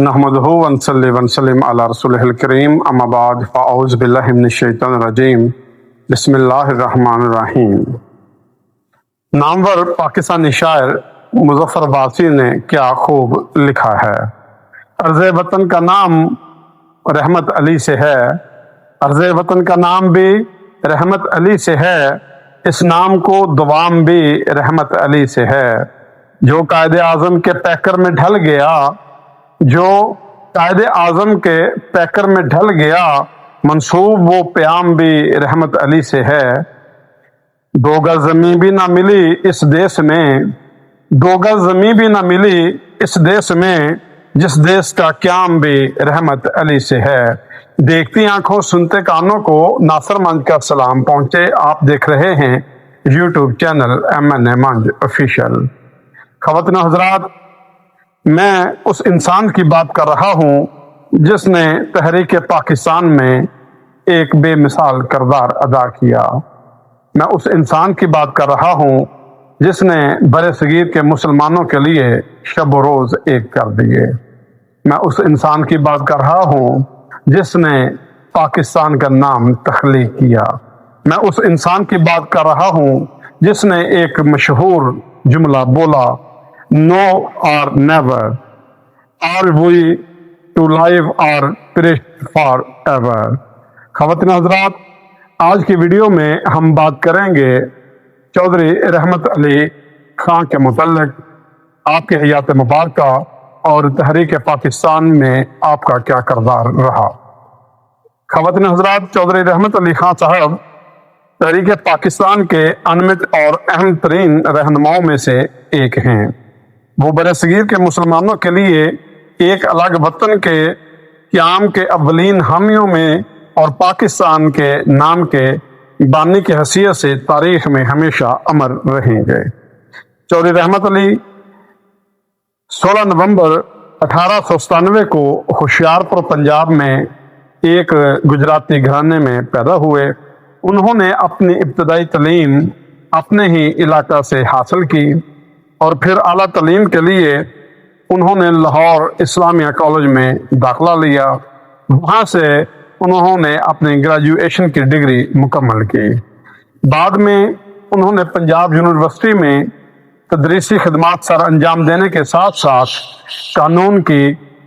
नहमदुहु व नसल्ली व नसल्लिम अला रसूलिहिल करीम अम्मा बाद फ़अऊज़ु बिल्लाहि मिनश शैतानिर रजीम बिस्मिल्लाहिर रहमानिर रहीम। नामवर पाकिस्तानी शायर मुज़फ़्फ़र वासी ने क्या खूब लिखा है। अर्ज़ वतन का नाम रहमत अली से है, अर्ज़ वतन का नाम भी रहमत अली से है, इस नाम को दुआम भी रहमत अली से है। जो कायदे आज़म के पैकर में ढल गया, जो कायदे आज़म के पैकर में ढल गया, मंसूब वो प्याम भी रहमत अली से है। दो गज ज़मीं भी ना मिली इस देश में, दो गज ज़मीं भी ना मिली इस देश में, जिस देश का क्याम भी रहमत अली से है। देखती आंखों सुनते कानों को नासर मंज का सलाम पहुंचे। आप देख रहे हैं यूट्यूब चैनल MNA मंज ऑफिशियल। ख़वातीन व हज़रात, मैं उस इंसान की बात कर रहा हूँ जिसने तहरीक पाकिस्तान में एक बेमिसाल किरदार अदा किया। मैं उस इंसान की बात कर रहा हूँ जिसने बरे सगीर के मुसलमानों के लिए शब व रोज़ एक कर दिए। मैं उस इंसान की बात कर रहा हूँ जिसने पाकिस्तान का नाम तख्लीक किया। मैं उस इंसान की बात कर रहा हूँ जिसने एक मशहूर जुमला बोला, no or never, are we to live or perish forever. ख़वातीन हज़रात, आज की वीडियो में हम बात करेंगे चौधरी रहमत अली खां के मुतल्लिक, आपके हयात मुबारक और तहरीक पाकिस्तान में आपका क्या किरदार रहा। ख़वातीन हज़रात, चौधरी रहमत अली खां साहब तहरीक पाकिस्तान के अनमित और अहम तरीन रहनुमाओं में से एक हैं। वो बरसगीर के मुसलमानों के लिए एक अलग वतन के क़याम के अव्वलीन हामियों में और पाकिस्तान के नाम के बानी की हैसियत से तारीख में हमेशा अमर रहेंगे। चौधरी रहमत अली 16 नवंबर 1897 को होशियारपुर पंजाब में एक गुजराती घराने में पैदा हुए। उन्होंने अपनी इब्तदाई तालीम अपने ही इलाका से हासिल की और फिर आला तालीम के लिए उन्होंने लाहौर इस्लामिया कॉलेज में दाखिला लिया। वहाँ से उन्होंने अपनी ग्रेजुएशन की डिग्री मुकम्मल की। बाद में उन्होंने पंजाब यूनिवर्सिटी में तदरीसी खिदमात सर अंजाम देने के साथ साथ कानून की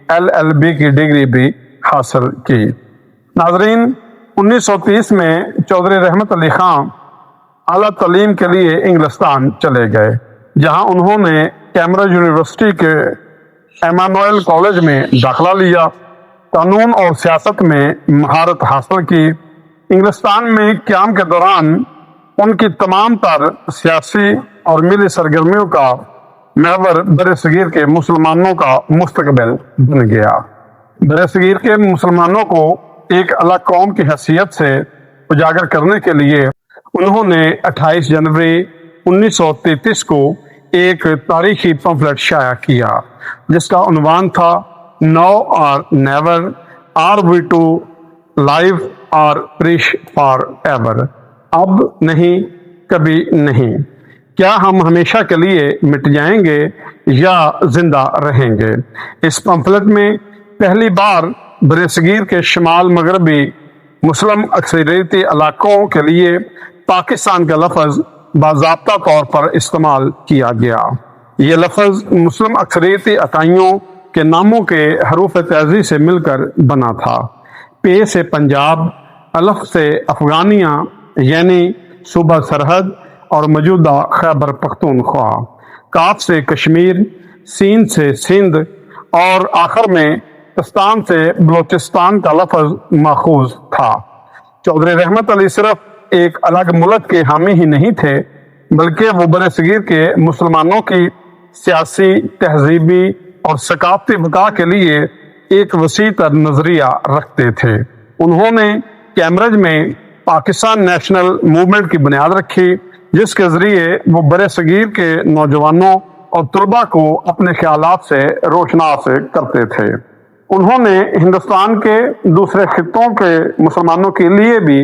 LLB की डिग्री भी हासिल की। नाज़रीन, 1930 में चौधरी रहमत अली खां आला तालीम के लिए इंग्लिस्तान चले गए, जहां उन्होंने कैम्ब्रिज यूनिवर्सिटी के एमानुएल कॉलेज में दाखिला लिया। कानून और सियासत में महारत हासिल की। इंग्लिस्तान में क़याम के दौरान उनकी तमाम तर सियासी और मिली सरगर्मियों का महवर बरसगीर के मुसलमानों का मुस्तकबिल बन गया। बरसगीर के मुसलमानों को एक अलग कौम की हैसियत से उजागर करने के लिए उन्होंने 28 जनवरी 1933 को एक तारीखी पंफलेट शाया किया, जिसका उन्वान था no or never, are we to live or perish forever. अब नहीं, कभी नहीं। क्या हम हमेशा के लिए मिट जाएंगे या जिंदा रहेंगे। इस पंफलेट में पहली बार बरसगीर के शमाल मगरबी मुस्लिम अक्सरियती इलाकों के लिए पाकिस्तान का लफ्ज़ बाज़ाब्ता तौर पर इस्तेमाल किया गया। ये लफ्ज़ मुस्लिम अक्सरियती इकाइयों के नामों के हरूफ तेज़ी से मिलकर बना था। पे से पंजाब, अलफ से अफ़गानिया यानी सूबा सरहद और मौजूदा खैबर पख्तूनख्वा, काफ से कश्मीर, सीन से सिंध और आखिर में पाकिस्तान से बलोचिस्तान का लफ्ज़ माखूज था। चौधरी रहमत अली सिर्फ एक अलग मुल्क के हामी ही नहीं थे, बल्कि वो बरसगीर के मुसलमानों की सियासी, तहजीबी और सकाफती बका के लिए एक वसी तर नजरिया रखते थे। उन्होंने कैम्ब्रिज में पाकिस्तान नेशनल मूवमेंट की बुनियाद रखी, जिसके जरिए वो बरसगीर के नौजवानों और तलबा को अपने ख्यालात से रोशनास करते थे। उन्होंने हिंदुस्तान के दूसरे खित्तों के मुसलमानों के लिए भी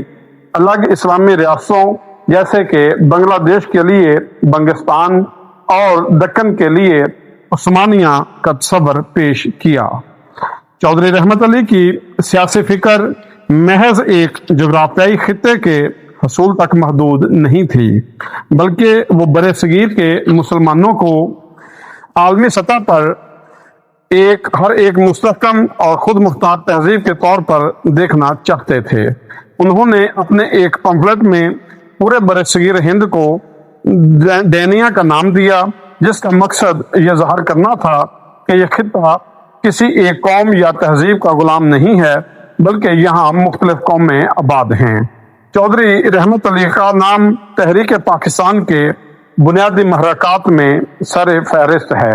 अलग इस्लामी रियासतों जैसे कि बांग्लादेश के लिए बंगिस्तान और दक्कन के लिए उस्मानिया का तस्वर पेश किया। चौधरी रहमत अली की सियासी फिक्र महज एक जोग्राफियाई खित्ते के हसूल तक महदूद नहीं थी, बल्कि वो बरे सगीर के मुसलमानों को आलमी सतह पर हर एक मुस्तहकम और खुद मुख्तार तहजीब के तौर पर देखना चाहते थे। उन्होंने अपने एक पंफलेट में पूरे बरे सगीर हिंद को डेनिया का नाम दिया, जिसका मकसद यह ज़ाहिर करना था कि यह खित्ता किसी एक कौम या तहजीब का गुलाम नहीं है, बल्कि यहाँ मुख्तलिफ कौमें आबाद हैं। चौधरी रहमत अली का नाम तहरीक पाकिस्तान के बुनियादी महरकात में सर फहरिस्त है।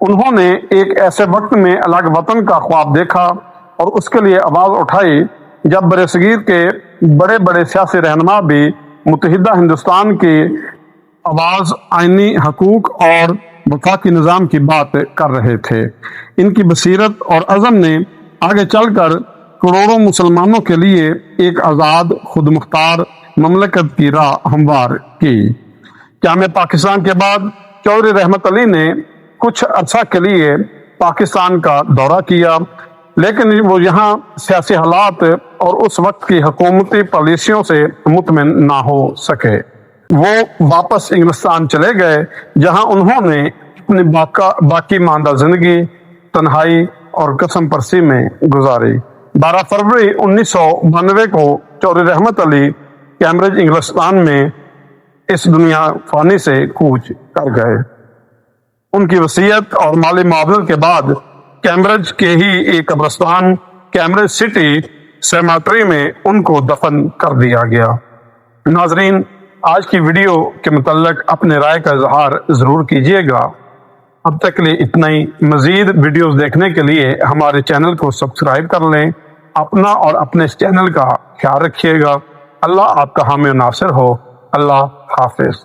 उन्होंने एक ऐसे वक्त में अलग वतन का ख्वाब देखा और उसके लिए आवाज़ उठाई जब बरसगीर के बड़े बड़े सियासी रहनुमा भी मुत्तहिदा हिंदुस्तान की आवाज़, आइनी हकूक और वफाकी निज़ाम की बात कर रहे थे। इनकी बसीरत और अज़म ने आगे चलकर करोड़ों मुसलमानों के लिए एक आज़ाद खुद मुख्तार ममलकत की राह हमवार की। क़याम पाकिस्तान के बाद चौधरी रहमत अली ने कुछ अरसा के लिए पाकिस्तान का दौरा किया, लेकिन वो यहाँ सियासी हालात और उस वक्त की हुकूमती पॉलिसियों से मुतमिन ना हो सके। वो वापस इंग्लिस्तान चले गए, जहाँ उन्होंने अपनी बाकी मांदा जिंदगी तन्हाई और कसम परसी में गुजारी। 12 फरवरी 1992 को चौधरी रहमत अली कैम्ब्रिज इंग्लिस्तान में इस दुनिया फानी से कूच कर गए। उनकी वसीयत और माली मुआवजत के बाद कैम्ब्रिज के ही एक कब्रिस्तान कैम्ब्रिज सिटी सेमेटरी में उनको दफन कर दिया गया। नाजरीन, आज की वीडियो के मुतल्लिक अपने राय का इजहार ज़रूर कीजिएगा। अब तक के लिए इतना ही। मज़ीद वीडियोस देखने के लिए हमारे चैनल को सब्सक्राइब कर लें। अपना और अपने चैनल का ख्याल रखिएगा। अल्लाह आपका हामी नासिर हो। अल्लाह हाफिज़।